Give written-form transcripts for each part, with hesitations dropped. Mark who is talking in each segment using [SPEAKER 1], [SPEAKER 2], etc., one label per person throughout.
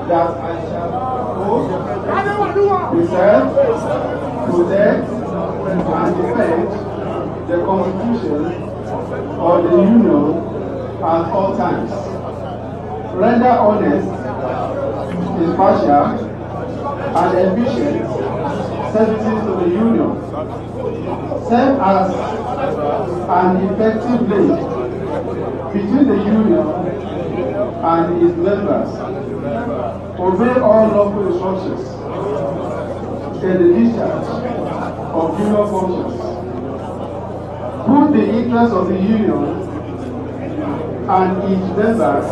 [SPEAKER 1] that I shall uphold, preserve, protect, and defend the Constitution of the Union at all times. Render honest, impartial, and efficient services to the Union. Serve as an effective link between the Union and its members. Obey all lawful instructions in the discharge of Union functions. Put the interests of the Union and its members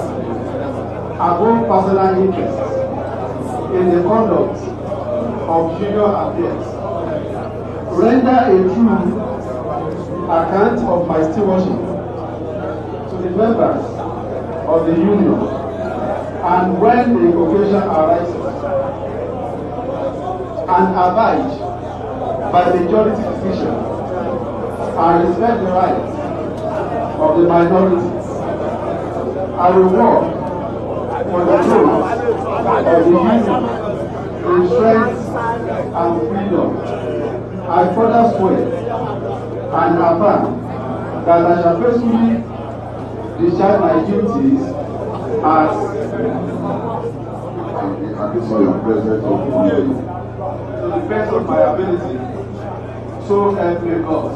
[SPEAKER 1] above personal interests in the conduct of Union affairs. Render a true account of my stewardship to the members of the Union, and when the occasion arises, and abide by majority decision and respect the rights of the minorities. I will work for the growth of the Union in strength and freedom. I further swear and affirm that I shall faithfully discharge my duties as to the best of my ability. So help me God.